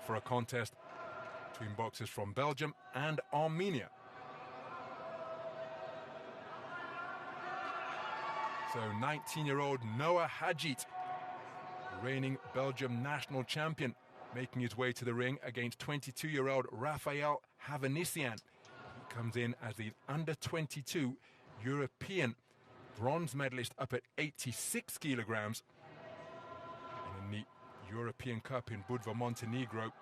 for a contest between boxers from Belgium and Armenia. So 19-year-old Noah Hadjit, reigning Belgium national champion, making his way to the ring against 22-year-old Rafayel Hovhannisyan. He comes in as the under-22 European bronze medalist up at 86 kilograms. And in the European Cup in Budva, Montenegro,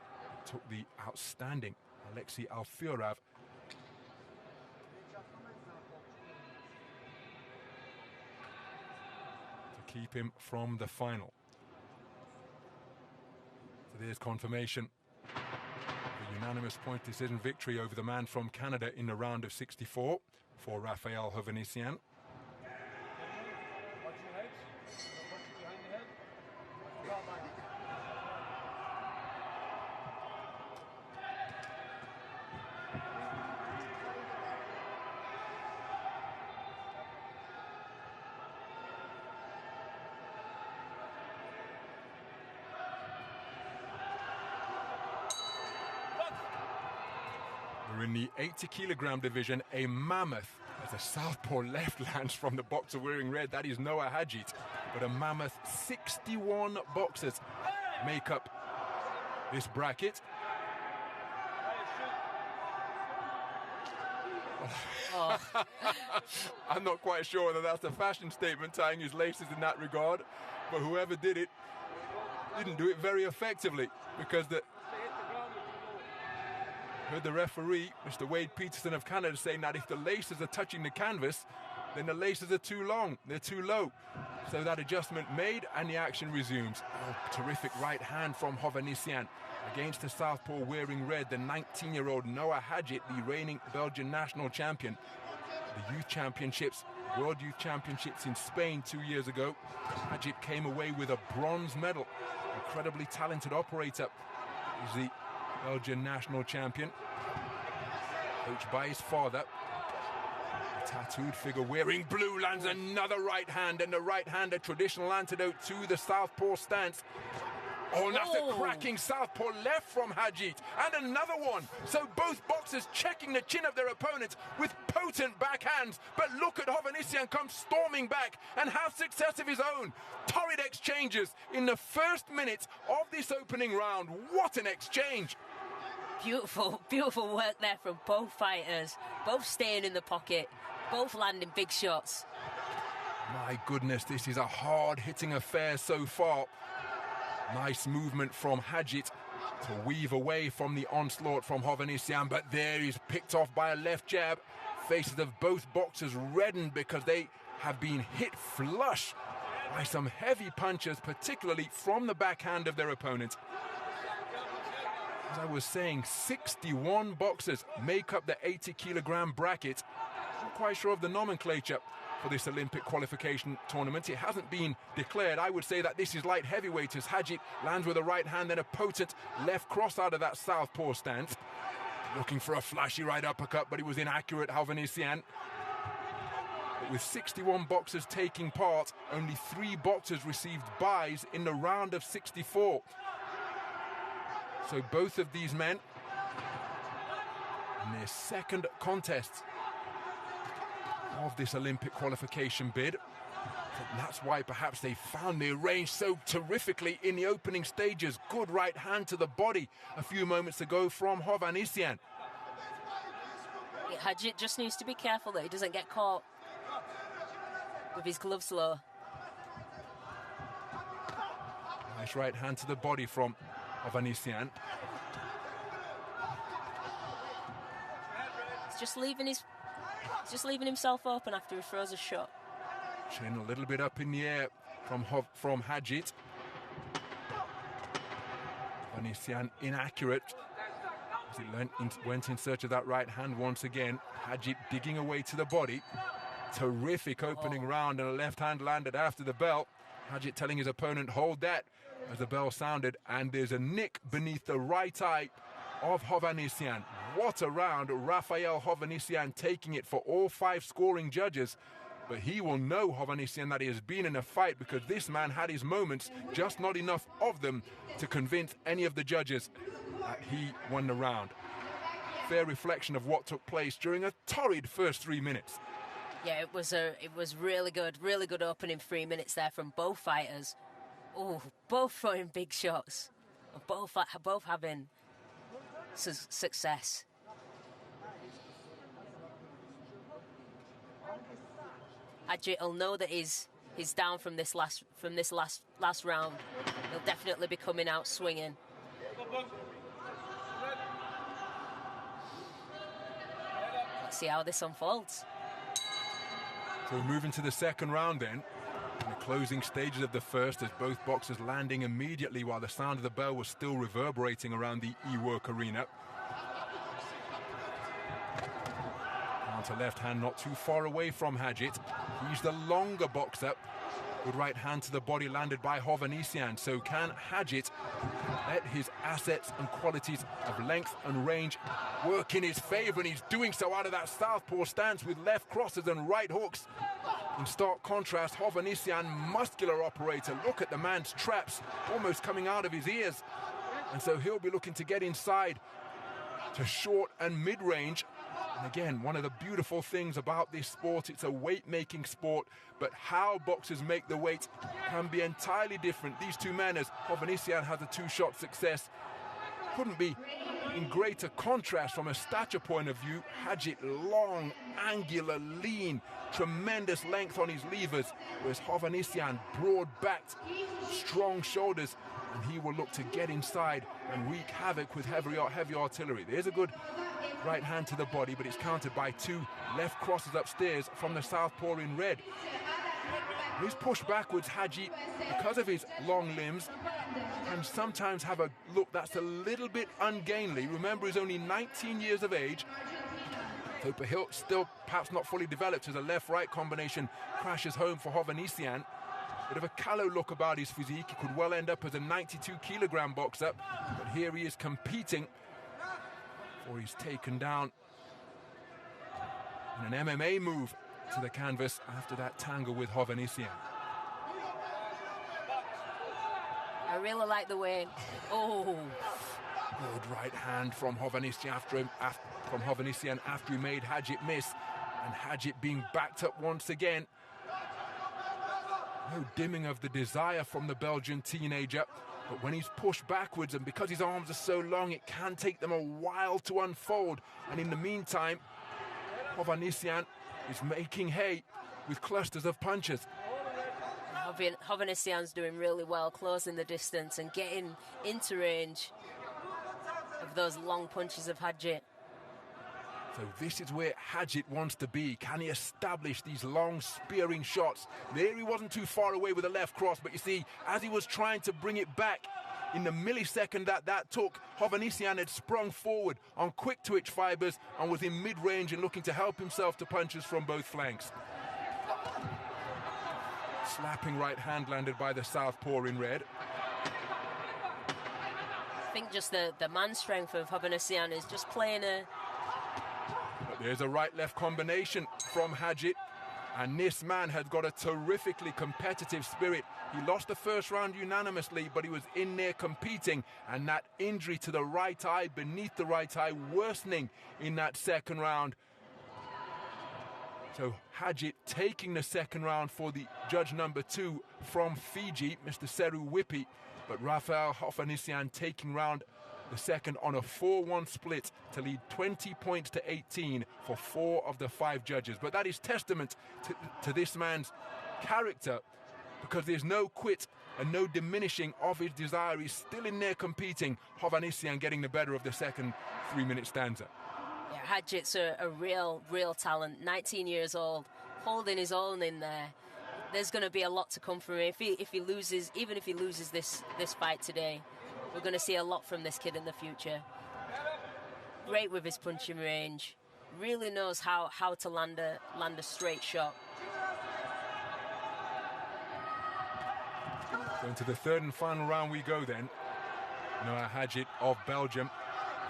took the outstanding Alexei Alfiorav to keep him from the final. So there's confirmation of a unanimous point decision victory over the man from Canada in the round of 64 for Rafayel Hovhannisyan. We're in the 80-kilogram division, a mammoth, as a southpaw left lands from the boxer wearing red. That is Noah Hadjit. But a mammoth 61 boxers make up this bracket. Oh. I'm not quite sure that that's a fashion statement, tying his laces in that regard. But whoever did it didn't do it very effectively, because heard the referee, Mr. Wade Peterson of Canada, saying that if the laces are touching the canvas, then the laces are too long, they're too low. So that adjustment made and the action resumes. Oh, terrific right hand from Hovhannisyan against the southpaw wearing red, the 19-year-old Noah Hadjit, the reigning Belgian national champion. The youth championships, World Youth Championships in Spain 2 years ago. Hadjit came away with a bronze medal. Incredibly talented operator. He's the Belgian national champion, coached by his father. The tattooed figure wearing blue lands another right hand, and the right hand a traditional antidote to the southpaw stance. Oh, and that's a cracking southpaw left from Hadjit, and another one. So both boxers checking the chin of their opponents with potent backhands. But look at Hovhannisyan come storming back and have success of his own. Torrid exchanges in the first minutes of this opening round. What an exchange! Beautiful, beautiful work there from both fighters. Both staying in the pocket, both landing big shots. My goodness, this is a hard-hitting affair so far. Nice movement from Hadjit to weave away from the onslaught from Hovhannisyan, but there he's picked off by a left jab. Faces of both boxers reddened because they have been hit flush by some heavy punches, particularly from the backhand of their opponent. As I was saying, 61 boxers make up the 80-kilogram bracket. I'm not quite sure of the nomenclature for this Olympic qualification tournament. It hasn't been declared. I would say that this is light heavyweight, as Hadjit lands with a right hand, then a potent left cross out of that southpaw stance. Looking for a flashy right uppercut, but it was inaccurate, Hovhannisyan. But with 61 boxers taking part, only 3 boxers received byes in the round of 64. So both of these men in their second contests of this Olympic qualification bid. And that's why perhaps they found their range so terrifically in the opening stages. Good right hand to the body a few moments ago from Hovhannisyan. Hadjit just needs to be careful that he doesn't get caught with his gloves low. Nice right hand to the body from Hovhannisyan. He's just leaving himself open after he throws a shot. Chin a little bit up in the air from Hadjit. Hovhannisyan inaccurate as he went in search of that right hand once again. Hadjit digging away to the body. Terrific opening round, and a left hand landed after the bell. Hadjit telling his opponent, hold that, as the bell sounded, and there's a nick beneath the right eye of Hovhannisyan. What a round. Rafayel Hovhannisyan taking it for all 5 scoring judges. but he will know, Hovhannisyan, that he has been in a fight, because this man had his moments, just not enough of them to convince any of the judges that he won the round. Fair reflection of what took place during a torrid first 3 minutes. Yeah, it was really good opening 3 minutes there from both fighters. Oh, both throwing big shots, both having success. Hadjit will know that he's down from this last round. He'll definitely be coming out swinging. Let's see how this unfolds. So moving to the second round then, in the closing stages of the first, as both boxers landing immediately while the sound of the bell was still reverberating around the E-Work arena. Counter left hand not too far away from Hadjit. He's the longer boxer. Good right hand to the body landed by Hovhannisyan. So can Hadjit let his assets and qualities of length and range work in his favor? And he's doing so out of that southpaw stance with left crosses and right hooks. In stark contrast, Hovhannisyan, muscular operator. Look at the man's traps almost coming out of his ears. And so he'll be looking to get inside to short and mid-range. And again, one of the beautiful things about this sport, it's a weight-making sport, but how boxers make the weight can be entirely different. These two men, as Hovhannisyan has a two-shot success, couldn't be in greater contrast from a stature point of view. Hadjit, long, angular, lean, tremendous length on his levers, whereas Hovhannisyan, broad-backed, strong shoulders, and he will look to get inside and wreak havoc with heavy artillery. There's a good right hand to the body, but it's countered by two left crosses upstairs from the southpaw in red. He's pushed backwards, Hadjit, because of his long limbs, can sometimes have a look that's a little bit ungainly. Remember, he's only 19 years of age, so he'll still perhaps not fully developed as a left-right combination crashes home for Hovhannisyan. Bit of a callow look about his physique. He could well end up as a 92-kilogram boxer, but here he is competing, or he's taken down in an MMA move to the canvas after that tangle with Hovhannisyan. I really like the way. Oh, good right hand from Hovhannisyan after he made Hadjit miss, and Hadjit being backed up once again. No dimming of the desire from the Belgian teenager, but when he's pushed backwards, and because his arms are so long, it can take them a while to unfold. And in the meantime, Hovhannisyan is making hay with clusters of punches. Hovhannisyan's doing really well, closing the distance and getting into range of those long punches of Hadjit. So this is where Hadjit wants to be. Can he establish these long spearing shots? There he wasn't too far away with a left cross, but you see, as he was trying to bring it back, in the millisecond that took, Hovhannisyan had sprung forward on quick twitch fibers and was in mid-range and looking to help himself to punches from both flanks. Slapping right hand landed by the southpaw in red. I think just the man strength of Hovhannisyan is just playing a... But there's a right-left combination from Hadjit, and this man has got a terrifically competitive spirit. He lost the first round unanimously, but he was in there competing, and that injury to the right eye, beneath the right eye, worsening in that second round. So Hadjit taking the second round for the judge number 2 from Fiji, Mr. Seru Whippy, but Rafayel Hovhannisyan taking round the second on a 4-1 split to lead 20 points to 18 for 4 of the 5 judges. But that is testament to this man's character, because there's no quit and no diminishing of his desire. He's still in there competing. Hovhannisyan getting the better of the second 3-minute stanza. Yeah, Hadjit's a real talent, 19 years old, holding his own in there. There's going to be a lot to come from him. If he loses, even if he loses this fight today, we're going to see a lot from this kid in the future. Great with his punching range. Really knows how to land a straight shot. So into the third and final round we go then. Noah Hadjit of Belgium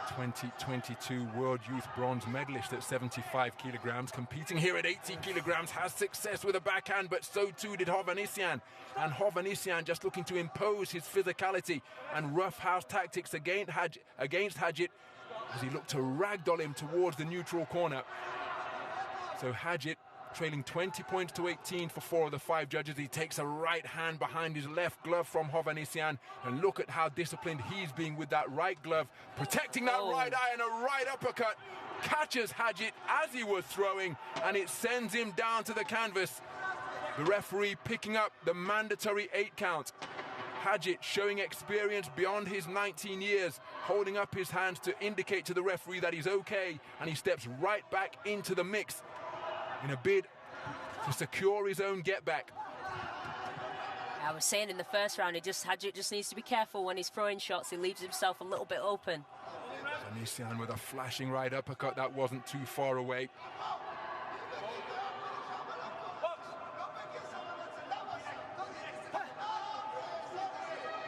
2022 World Youth Bronze medalist at 75 kilograms, competing here at 80 kilograms, has success with a backhand, but so too did Hovhannisyan. And Hovhannisyan just looking to impose his physicality and roughhouse tactics against Hadjit as he looked to ragdoll him towards the neutral corner. So Hadjit trailing 20 points to 18 for 4 of the 5 judges. He takes a right hand behind his left glove from Hovhannisyan, and look at how disciplined he's being with that right glove, protecting that right eye, and a right uppercut catches Hadjit as he was throwing, and it sends him down to the canvas. The referee picking up the mandatory 8 count. Hadjit showing experience beyond his 19 years, holding up his hands to indicate to the referee that he's okay, and he steps right back into the mix in a bid to secure his own get back. I was saying in the first round, Hadjit just needs to be careful when he's throwing shots. He leaves himself a little bit open. Hovhannisyan with a flashing right uppercut that wasn't too far away.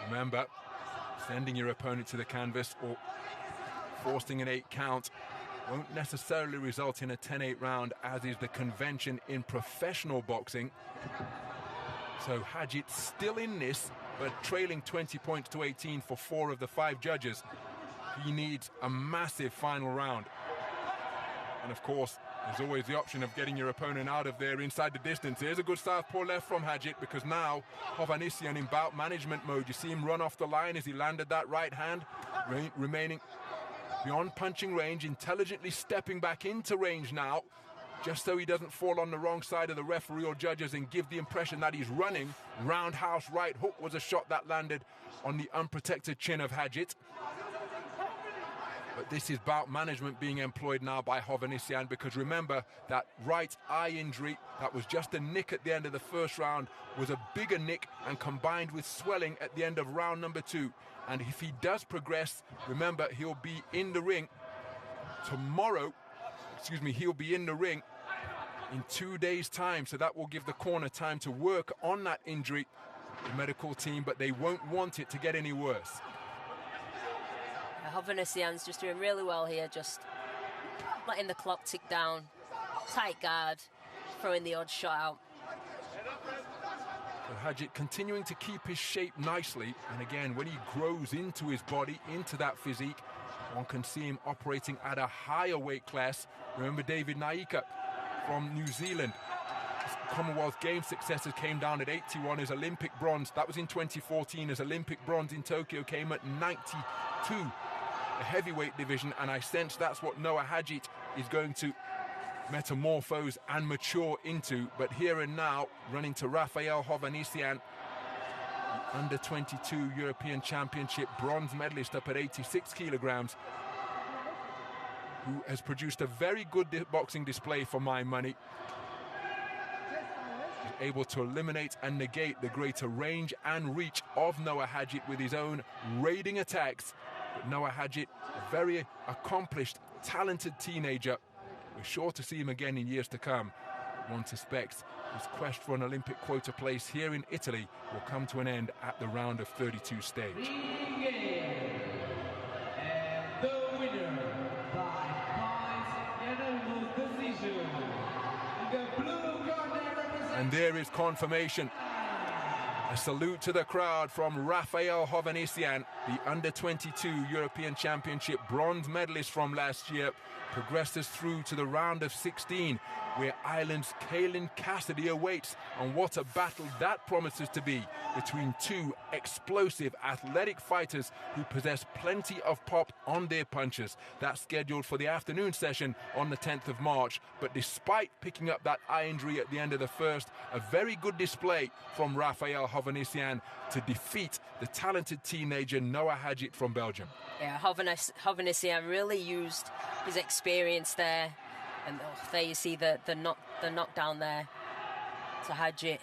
Remember, sending your opponent to the canvas or forcing an 8 count won't necessarily result in a 10-8 round, as is the convention in professional boxing. So Hadjit still in this, but trailing 20 points to 18 for 4 of the 5 judges. He needs a massive final round. And of course, there's always the option of getting your opponent out of there inside the distance. Here's a good southpaw left from Hadjit, because now Hovhannisyan in bout management mode. You see him run off the line as he landed that right hand, remaining beyond punching range, intelligently stepping back into range now, just so he doesn't fall on the wrong side of the referee or judges and give the impression that he's running. Roundhouse right hook was a shot that landed on the unprotected chin of Hadjit. But this is bout management being employed now by Hovhannisyan, because remember, that right eye injury that was just a nick at the end of the first round was a bigger nick, and combined with swelling at the end of round number 2. And if he does progress, remember, he'll be in the ring tomorrow. He'll be in the ring in 2 days' time. So that will give the corner time to work on that injury, the medical team, but they won't want it to get any worse. Hovhannisyan's just doing really well here, just letting the clock tick down. Tight guard, throwing the odd shot out. So Hadjit continuing to keep his shape nicely, and again, when he grows into his body, into that physique, one can see him operating at a higher weight class. Remember David Naika from New Zealand. His Commonwealth Games successors came down at 81. His Olympic bronze, that was in 2014. His Olympic bronze in Tokyo came at 92, the heavyweight division, and I sense that's what Noah Hadjit is going to metamorphose and mature into. But here and now, running to Rafayel Hovhannisyan, the under-22 European Championship bronze medalist up at 86 kilograms, who has produced a very good boxing display for my money. He's able to eliminate and negate the greater range and reach of Noah Hadjit with his own raiding attacks. But Noah Hadjit, a very accomplished, talented teenager. We're sure to see him again in years to come. One suspects his quest for an Olympic quota place here in Italy will come to an end at the round of 32 stage. And the winner by points, unanimous decision. The blue corner represents... And there is confirmation. A salute to the crowd from Rafayel Hovhannisyan, the under-22 European Championship bronze medalist from last year, progresses through to the round of 16, where Ireland's Caelan Cassidy awaits. And what a battle that promises to be between two explosive, athletic fighters who possess plenty of pop on their punches. That's scheduled for the afternoon session on the 10th of March. But despite picking up that eye injury at the end of the first, a very good display from Rafayel Hovhannisyan to defeat the talented teenager Noah Hadjit from Belgium. Yeah, Hovhannisyan really used his experience there, and there you see the knockdown there to Hadjit.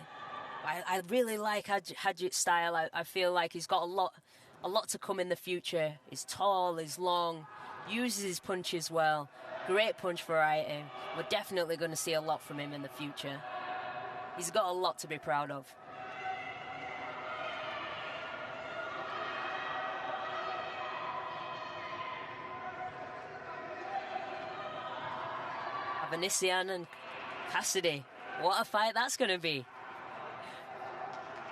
I really like Hadjit's style. I feel like he's got a lot to come in the future. He's tall, he's long, uses his punches well, great punch variety. We're definitely going to see a lot from him in the future. He's got a lot to be proud of. Hovhannisyan and Cassidy. What a fight that's going to be.